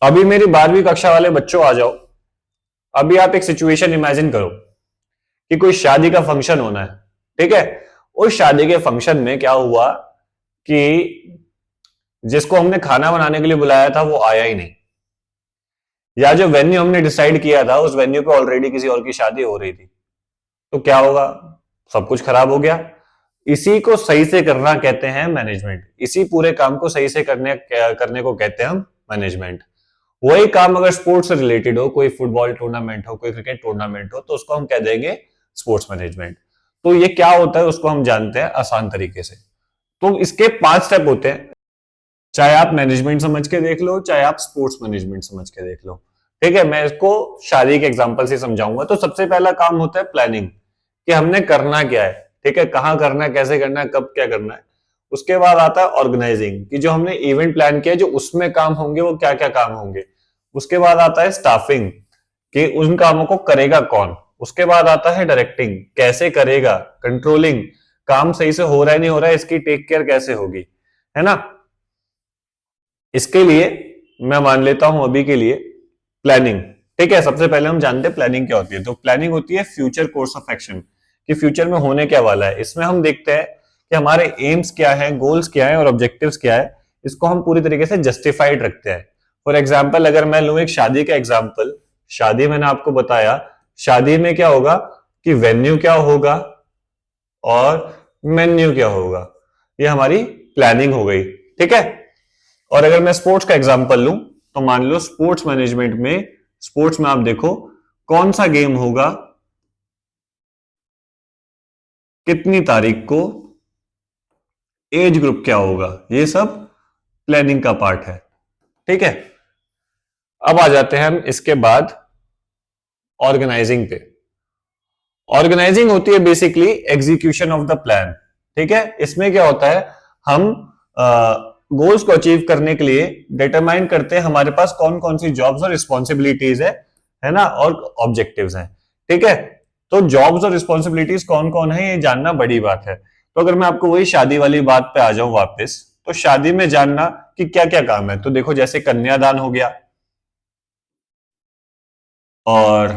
अभी मेरी 12वीं कक्षा वाले बच्चों आ जाओ। अभी आप एक सिचुएशन इमेजिन करो कि कोई शादी का फंक्शन होना है, ठीक है। उस शादी के फंक्शन में क्या हुआ कि जिसको हमने खाना बनाने के लिए बुलाया था वो आया ही नहीं, या जो वेन्यू हमने डिसाइड किया था उस वेन्यू पे ऑलरेडी किसी और की शादी हो रही थी। तो क्या होगा? सब कुछ खराब हो गया। इसी को सही से करना कहते हैं मैनेजमेंट। इसी पूरे काम को सही से करने को कहते हैं हम मैनेजमेंट। वही काम अगर स्पोर्ट्स से रिलेटेड हो, कोई फुटबॉल टूर्नामेंट हो, कोई क्रिकेट टूर्नामेंट हो, तो उसको हम कह देंगे स्पोर्ट्स मैनेजमेंट। तो ये क्या होता है उसको हम जानते हैं आसान तरीके से। तो इसके 5 स्टेप होते हैं, चाहे आप मैनेजमेंट समझ के देख लो, चाहे आप स्पोर्ट्स मैनेजमेंट समझ के देख लो। ठीक है, मैं इसको शादी के एग्जांपल से समझाऊंगा। तो सबसे पहला काम होता है प्लानिंग, कि हमने करना क्या है, ठीक है, कहां करना है, कैसे करना है, कब क्या करना है। उसके बाद आता है ऑर्गेनाइजिंग, कि जो हमने इवेंट प्लान किया, जो उसमें काम होंगे वो क्या क्या काम होंगे। उसके बाद आता है स्टाफिंग, कि उन कामों को करेगा कौन। उसके बाद आता है डायरेक्टिंग, कैसे करेगा। कंट्रोलिंग, काम सही से हो रहा है नहीं हो रहा है, इसकी टेक केयर कैसे होगी, है ना। इसके लिए मैं मान लेता हूं अभी के लिए प्लानिंग। ठीक है, सबसे पहले हम जानते हैं प्लानिंग क्या होती है। तो प्लानिंग होती है फ्यूचर कोर्स ऑफ एक्शन, कि फ्यूचर में होने क्या वाला है। इसमें हम देखते हैं कि हमारे एम्स क्या है, गोल्स क्या है और ऑब्जेक्टिव्स क्या है। इसको हम पूरी तरीके से जस्टिफाइड रखते हैं। फॉर एग्जाम्पल, अगर मैं लूं एक शादी का एग्जाम्पल, शादी मैंने आपको बताया, शादी में क्या होगा कि वेन्यू क्या होगा और मेन्यू क्या होगा। ये हमारी प्लानिंग हो गई, ठीक है। और अगर मैं स्पोर्ट्स का एग्जांपल लूं, तो मान लो स्पोर्ट्स मैनेजमेंट में, स्पोर्ट्स में आप देखो कौन सा गेम होगा, कितनी तारीख को, एज ग्रुप क्या होगा, ये सब प्लानिंग का पार्ट है, ठीक है। अब आ जाते हैं हम इसके बाद ऑर्गेनाइजिंग पे। ऑर्गेनाइजिंग होती है basically execution of the plan, ठीक है। इसमें क्या होता है, हम गोल्स को अचीव करने के लिए डिटरमाइन करते हैं हमारे पास कौन कौन सी जॉब्स और रिस्पॉन्सिबिलिटीज है ना, और ऑब्जेक्टिव्स हैं, ठीक है। तो जॉब्स और रिस्पॉन्सिबिलिटीज कौन कौन है, ये जानना बड़ी बात है। तो अगर मैं आपको वही शादी वाली बात पे आ जाऊं वापस, तो शादी में जानना कि क्या क्या काम है। तो देखो, जैसे कन्यादान हो गया, और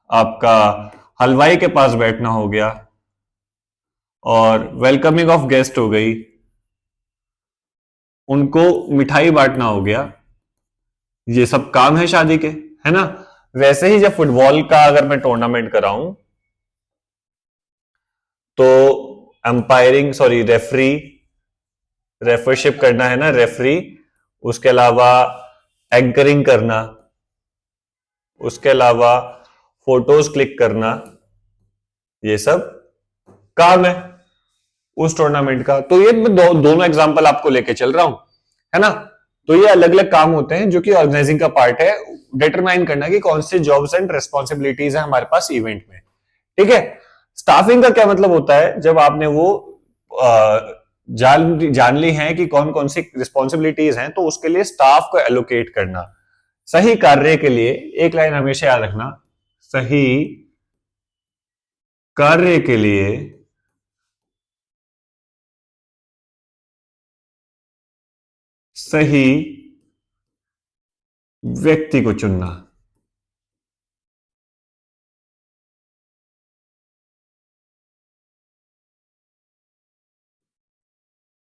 आपका हलवाई के पास बैठना हो गया, और वेलकमिंग ऑफ गेस्ट हो गई, उनको मिठाई बांटना हो गया। ये सब काम है शादी के, है ना। वैसे ही जब फुटबॉल का अगर मैं टूर्नामेंट कराऊं, तो अंपायरिंग, सॉरी रेफरी, रेफरशिप करना है ना, रेफरी। उसके अलावा एंकरिंग करना, उसके अलावा फोटोज क्लिक करना, ये सब काम है उस टूर्नामेंट का। तो ये मैं दोनों एग्जांपल आपको लेके चल रहा हूं, है ना। तो ये अलग अलग काम होते हैं जो कि ऑर्गेनाइजिंग का पार्ट है, डिटरमाइन करना कि कौन सी जॉब्स एंड रिस्पॉन्सिबिलिटीज है हमारे पास इवेंट में, ठीक है। स्टाफिंग का क्या मतलब होता है, जब आपने वो जान ली है कि कौन कौन सी रिस्पॉन्सिबिलिटीज हैं, तो उसके लिए स्टाफ को एलोकेट करना। सही कार्य के लिए एक लाइन हमेशा याद रखना, सही कार्य के लिए सही व्यक्ति को चुनना।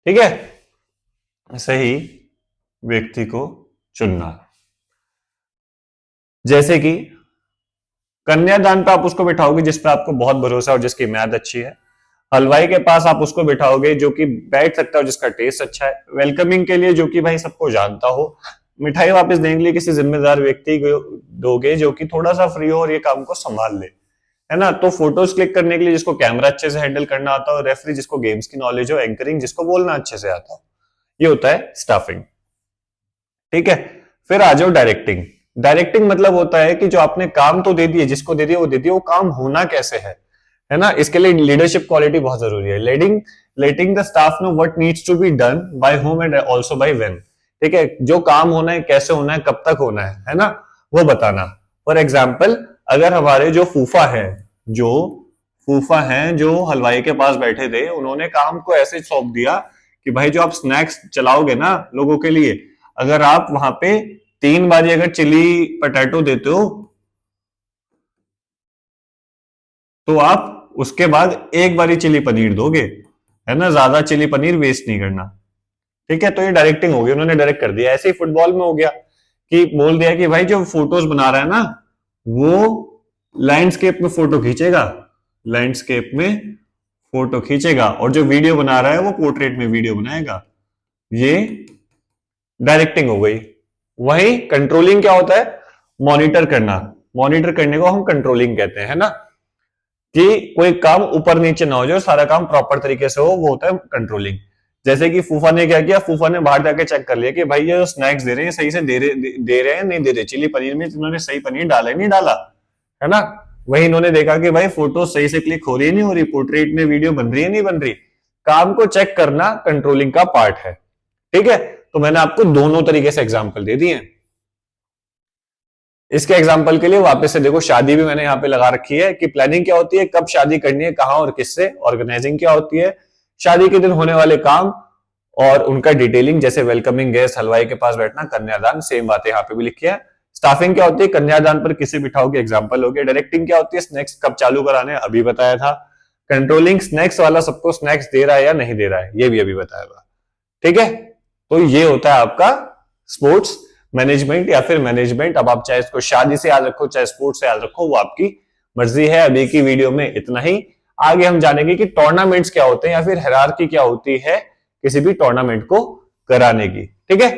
ठीक है, सही व्यक्ति को चुनना। जैसे कि कन्यादान पे आप उसको बिठाओगे जिस पे आपको बहुत भरोसा और जिसकी म्याद अच्छी है। हलवाई के पास आप उसको बिठाओगे जो कि बैठ सकता है और जिसका टेस्ट अच्छा है। वेलकमिंग के लिए जो कि भाई सबको जानता हो। मिठाई वापस देने के लिए किसी जिम्मेदार व्यक्ति को दोगे जो कि थोड़ा सा फ्री हो और ये काम को संभाल ले, है ना। तो फोटोज क्लिक करने के लिए जिसको कैमरा अच्छे से हैंडल करना आता हो, रेफरी जिसको गेम्स की नॉलेज हो, एंकरिंग जिसको बोलना अच्छे से आता हो। ये होता है स्टाफिंग, ठीक है। फिर आ जाओ डायरेक्टिंग। डायरेक्टिंग मतलब होता है कि जो आपने काम तो दे दिए, जिसको दे दिया वो दे दिया, वो काम होना कैसे है ना। इसके लिए लीडरशिप क्वालिटी बहुत जरूरी है। Letting the staff know what needs to be done by whom and also by when, ठीक है। जो काम होना है, कैसे होना है, कब तक होना है ना, वो बताना। फॉर एग्जाम्पल, अगर हमारे जो फूफा हैं जो हलवाई के पास बैठे थे, उन्होंने काम को ऐसे सौंप दिया कि भाई जो आप स्नैक्स चलाओगे ना लोगों के लिए, अगर आप वहां पे 3 बारी अगर चिली पटेटो देते हो तो आप उसके बाद 1 बारी चिली पनीर दोगे, है ना, ज्यादा चिली पनीर वेस्ट नहीं करना। ठीक है, तो ये डायरेक्टिंग होगी, उन्होंने डायरेक्ट कर दिया। ऐसे ही फुटबॉल में हो गया कि बोल दिया कि भाई जो फोटोज बना रहा है ना वो लैंडस्केप में फोटो खींचेगा, लैंडस्केप में फोटो खींचेगा, और जो वीडियो बना रहा है वो पोर्ट्रेट में वीडियो बनाएगा। ये डायरेक्टिंग हो गई। वही कंट्रोलिंग क्या होता है? मॉनिटर करना। मॉनिटर करने को हम कंट्रोलिंग कहते हैं ना, कि कोई काम ऊपर नीचे ना हो जाए, सारा काम प्रॉपर तरीके से हो, वो होता है कंट्रोलिंग। जैसे कि फूफा ने क्या किया, फूफा ने बाहर जाके चेक कर लिया कि भाई ये स्नैक्स दे रहे हैं सही से दे रहे हैं नहीं दे रहे, चिली पनीर में इन्होंने सही पनीर डाला नहीं डाला, है ना। वही इन्होंने देखा कि भाई फोटो सही से क्लिक हो रही है नहीं हो रही, पोर्ट्रेट में वीडियो बन रही है नहीं बन रही। काम को चेक करना कंट्रोलिंग का पार्ट है। ठीक है, तो मैंने आपको दोनों तरीके से एग्जाम्पल दे दिए। इसके एग्जाम्पल के लिए वापस से देखो, शादी भी मैंने यहां पे लगा रखी है कि प्लानिंग क्या होती है, कब शादी करनी है, कहां और किससे। ऑर्गेनाइजिंग क्या होती है, शादी के दिन होने वाले काम और उनका डिटेलिंग, जैसे वेलकमिंग गेस्ट, हलवाई के पास बैठना, कन्यादान, सेम बातें यहां पे भी लिखी है। स्टाफिंग क्या होती है, कन्यादान पर किसे बिठाओगे, एग्जाम्पल हो गया। डायरेक्टिंग क्या होती है, स्नैक्स कब चालू कराने, अभी बताया था। कंट्रोलिंग, स्नैक्स वाला सबको स्नैक्स दे रहा है या नहीं दे रहा है, ये भी अभी बताया था। ठीक है, तो ये होता है आपका स्पोर्ट्स मैनेजमेंट या फिर मैनेजमेंट। अब आप चाहे इसको शादी से याद रखो चाहे स्पोर्ट्स से याद रखो, वो आपकी मर्जी है। अभी की वीडियो में इतना ही। आगे हम जानेंगे कि टूर्नामेंट्स क्या होते हैं या फिर हायरार्की क्या होती है किसी भी टूर्नामेंट को कराने की। ठीक है।